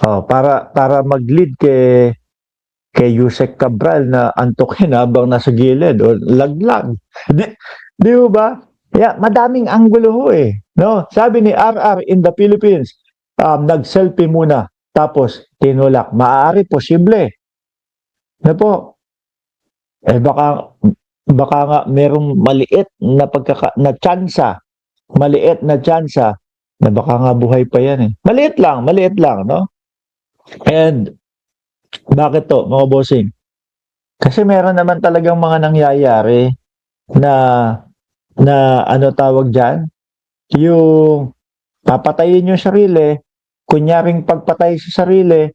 Para mag-lead kay Yusek Cabral na antukin habang nasa gilid o laglag. Di ba? Yeah, madaming anggulo ho eh. No? Sabi ni RR in the Philippines, nag-selfie muna tapos tinulak. Maaari, posible. Na po? Baka nga merong maliit na tsansa. Maliit na tsansa na baka nga buhay pa yan eh. Maliit lang, no? And bakit to, mga bossing? Kasi meron naman talagang mga nangyayari na ano tawag dyan? Yung papatayin yung sarili, kunyaring pagpatay sa sarili,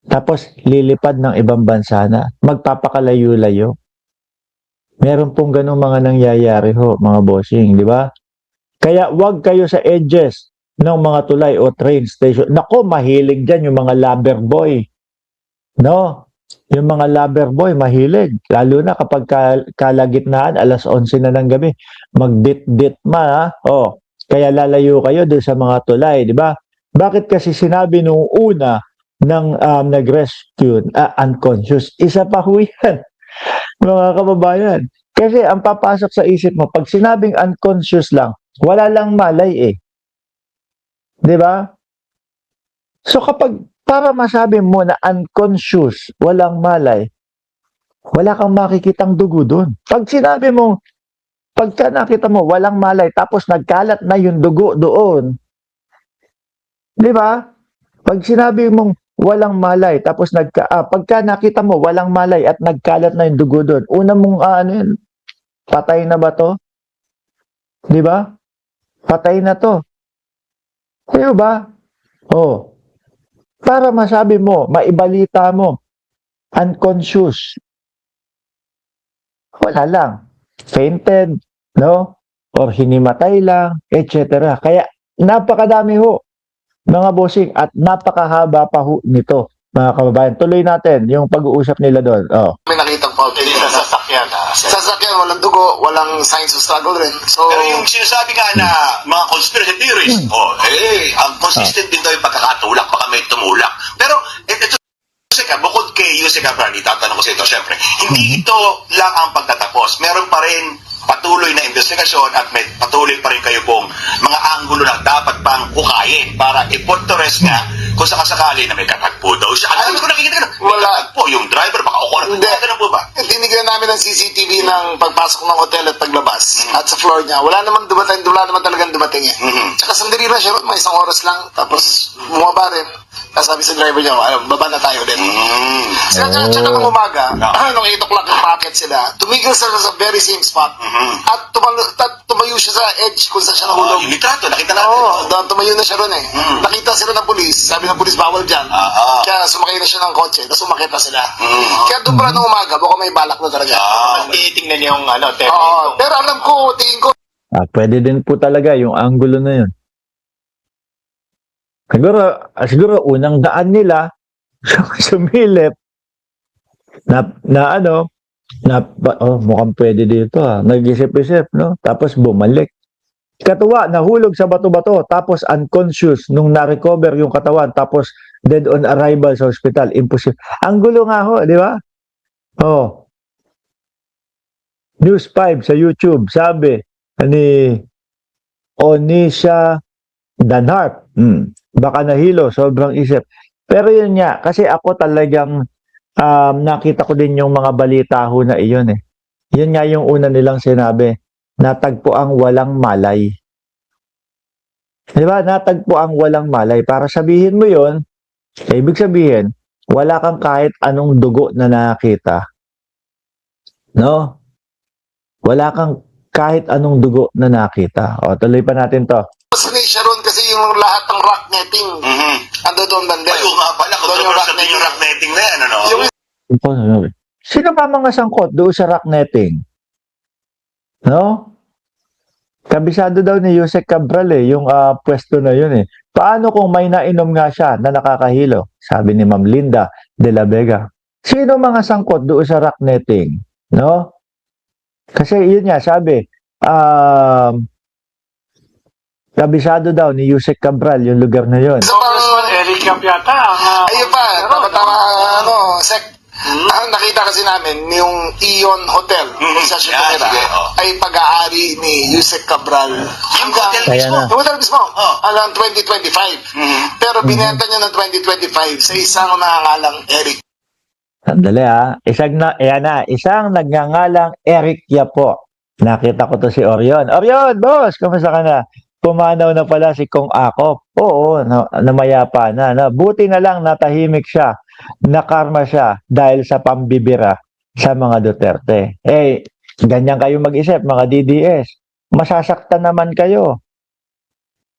tapos lilipad ng ibang bansa na, magpapakalayo-layo. Meron pong ganung mga nangyayari ho, mga bossing, di ba? Kaya wag kayo sa edges ng mga tulay o train station. Nako, mahilig dyan yung mga lover boy. No? Yung mga lover boy, mahilig. Lalo na kapag kalagitnaan, alas 11 na ng gabi. Mag-dit-dit ma, ha? Kaya lalayo kayo doon sa mga tulay, di ba? Bakit kasi sinabi nung una ng nag-rescue, unconscious? Isa pa ho yan, mga kababayan. Kasi ang papasok sa isip mo, pag sinabing unconscious lang, wala lang malay eh. Di ba? So kapag para masabi mo na unconscious, walang malay, wala kang makikitang dugo doon. Pag sinabi mo, pagka nakita mo, walang malay, tapos nagkalat na yung dugo doon, di ba? Pag sinabi mong walang malay, tapos pagka nakita mo, walang malay at nagkalat na yung dugo doon, una mong yun, patay na ba to? Di ba? Patay na to. Di ba? Oh. Para masabi mo, maibalita mo, unconscious. Wala lang. Fainted, no? Or hinimatay lang, etc. Kaya napakadami ho, mga bossing, at napakahaba pa ho nito, mga kababayan. Tuloy natin yung pag-uusap nila doon. May nakitang fault din sa sasakyan. Sasakyan, walang dugo, walang signs of struggle rin. So, pero yung sinasabi nga na mga conspiracy theories, ang consistent din daw yung pagkakatulak, baka may tumulak. Pero, ito, bukod kay Yusek Cabral, itatanong ko sa ito, syempre, hindi ito lang ang pagtatapos. Meron pa rin patuloy na investigasyon at may patuloy pa rin kayo pong mga anggulo na dapat pang hukayin para i-put to rest nga kung sakasakali na may katagpo daw siya. Alam ko nakikita ka, may katagpo, yung driver baka o hindi. Ganun po ba? Tinignan namin ng CCTV ng pagpasok ng hotel at paglabas. At sa floor niya, wala naman talagang dumating eh. Tsaka sandali na siya, may isang oras lang. Tapos bumaba rin. Tapos sabi sa driver niya, baba na tayo din. Tsaka nung umaga, nung 8 o'clock yung packet sila, tumigil sila sa very same spot. At tumayo siya sa edge kung saan siya nahulog. Yung litrato, nakita natin. Oo, tumayo na siya ron eh. Nakita sila ng pulis, sabi ng pulis bawal dyan. Kaya sumakay na siya ng kotse, tapos umakit na sila. Kaya doon pa nung umaga, baka may balak na talaga. Titingnan niya yung pero alam ko, tingin ko, Pwede din po talaga yung angulo na yun. Siguro unang daan nila, sumilip, mukhang pwede dito nag-isip-isip, no? Tapos bumalik. Katuwa, nahulog sa bato-bato, tapos unconscious nung na-recover yung katawan, tapos dead on arrival sa hospital. Imposible. Ang gulo nga ho, di ba? News 5 sa YouTube, sabi ni Onisha Danharp, baka nahilo, sobrang isip. Pero yun nga, kasi ako talagang nakita ko din yung mga balita ho na iyon eh. Yun nga yung una nilang sinabi, natagpo ang walang malay. Di ba? Natagpo ang walang malay. Para sabihin mo yun, ibig sabihin, wala kang kahit anong dugo na nakita. No? Wala kang kahit anong dugo na nakita. Tuloy pa natin to. sanay siya ron kasi yung lahat ng rock netting, ando doon banda. Ay, nga pala, controversial din yung rock netting na yan, ano? Sino pa mga sangkot doon sa rock netting? No? Kabisado daw ni Yusek Cabral yung pwesto na yun eh. Paano kung may nainom nga siya na nakakahilo? Sabi ni Ma'am Linda de la Vega. Sino mga sangkot doon sa rock netting? No? Kasi yun nga, sabi, kabisado daw ni Yusek Cabral yung lugar na yun. So, Eric Yap yata ang... Ayun pa, tama-tama, Sek. Ang nakita kasi namin, yung Ion Hotel, sa Yan, Chipolera, sige, ay pag-aari ni Yusek Cabral. Yung hotel Kaya mismo. na. Yung hotel mismo, Oh. hanggang 2025. Pero binenta niya ng 2025 sa isang nangangalang Eric. Sandali isang nagngangalang Eric Yapo. Nakita ko to si Orion. Orion, boss, kumusta ka na? Pumanaw na pala si Kong Akop. Oo, namayapa na. Buti na lang natahimik siya. Nakarma siya dahil sa pambibira sa mga Duterte. Ganyan kayo mag-isip, mga DDS. Masasaktan naman kayo.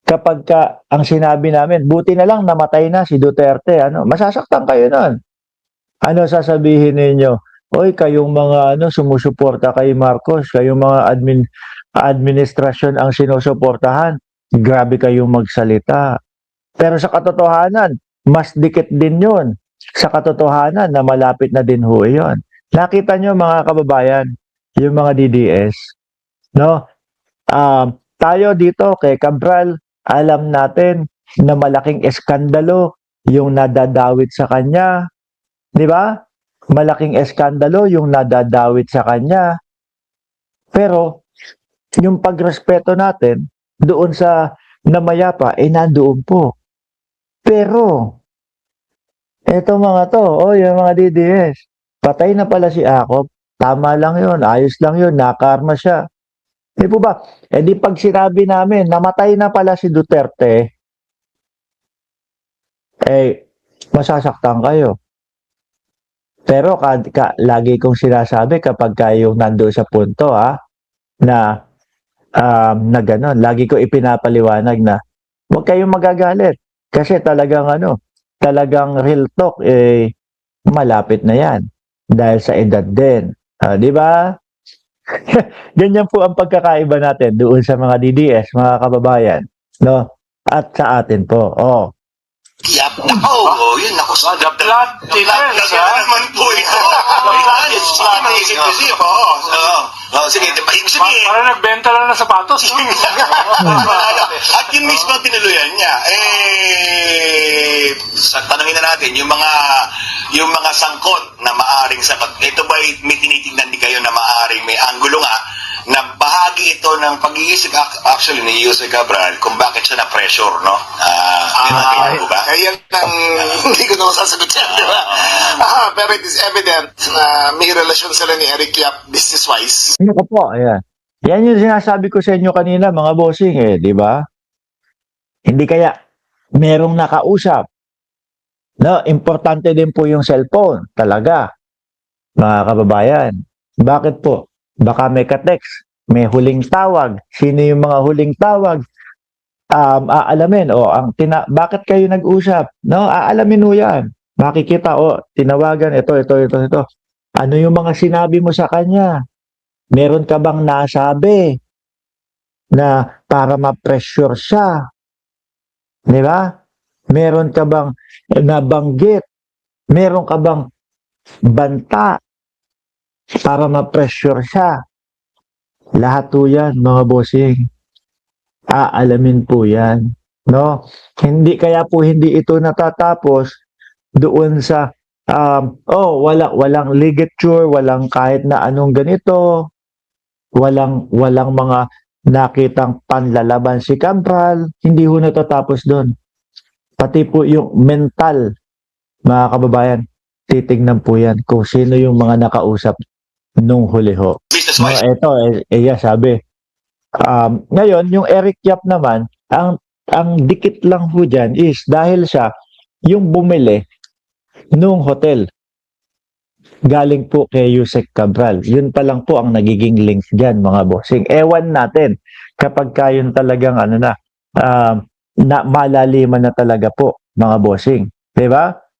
Kapag ang sinabi namin, buti na lang namatay na si Duterte. Masasaktan kayo nun. Ano sasabihin ninyo? Oy, kayong mga sumusuporta kay Marcos, kayong mga administrasyon ang sinusuportahan. Grabe kayong magsalita. Pero sa katotohanan, mas dikit din yun. Sa katotohanan na malapit na din ho yun. Nakita nyo mga kababayan, yung mga DDS, no? Tayo dito kay Cabral, alam natin na malaking eskandalo yung nadadawit sa kanya. Di ba? Malaking eskandalo yung nadadawit sa kanya. Pero, yung pagrespeto natin doon sa namayapa, nandoon po. Pero, eto mga to, yung mga DDS, patay na pala si Akop, tama lang yun, ayos lang yun, nakarma siya. Di po ba? Di pag sinabi namin, namatay na pala si Duterte, masasaktan kayo. Pero lagi kong sinasabi kapag kayo nandoon sa punto na gano'n, lagi ko ipinapaliwanag na huwag kayong magagalit kasi talagang real talk malapit na yan dahil sa edad din. Di ba? Ganyan po ang pagkakaiba natin doon sa mga DDS, mga kababayan, no? At sa atin po. Yap, nako, yun, nako, sa The plot thickens, naman po ito. It's plot thickens, sige, di ba, ibig sabihin, Parang nagbenta lang ng sapatos. at yun mismo ang tinuluyan niya. Tanungin na natin, yung mga sangkot na maaring sapat, ito ba may tinitingnan din kayo na maaring may anggulo nga, na bahagi ito ng pag-iisip actually ni Jose Cabral kung bakit siya na-pressure, no? Ganun ba? Kaya hindi ko na masasagot yan, di ba? Pero it is evident na may relasyon sila ni Eric Yap business-wise. Ano po, ayan. Yan yung sinasabi ko sa inyo kanina, mga bossing, di ba? Hindi kaya merong nakausap. No, importante din po yung cellphone, talaga. Mga kababayan. Bakit po? Baka may ka-text, may huling tawag. Sino yung mga huling tawag? Aalamin, bakit kayo nag-usap? No, aalamin mo yan. Makikita, tinawagan, ito. Ano yung mga sinabi mo sa kanya? Meron ka bang nasabi na para ma-pressure siya? Di ba? Meron ka bang nabanggit? Meron ka bang banta para ma-pressure siya? Lahat po yan, mga bossing. Aalamin po yan. No? Hindi ito natatapos doon sa walang ligature, walang kahit na anong ganito, walang mga nakitang panlalaban si Cabral, hindi ho natatapos doon. Pati po yung mental, mga kababayan, titignan po yan kung sino yung mga nakausap nung huli ho. Business-wise. Ito, sabi. Ngayon, yung Eric Yap naman, ang dikit lang ho dyan is dahil siya yung bumili nung hotel. Galing po kay Yusek Cabral. Yun pa lang po ang nagiging link dyan, mga bossing. Ewan natin kapag kayon talagang na malaliman na talaga po, mga bossing. Diba?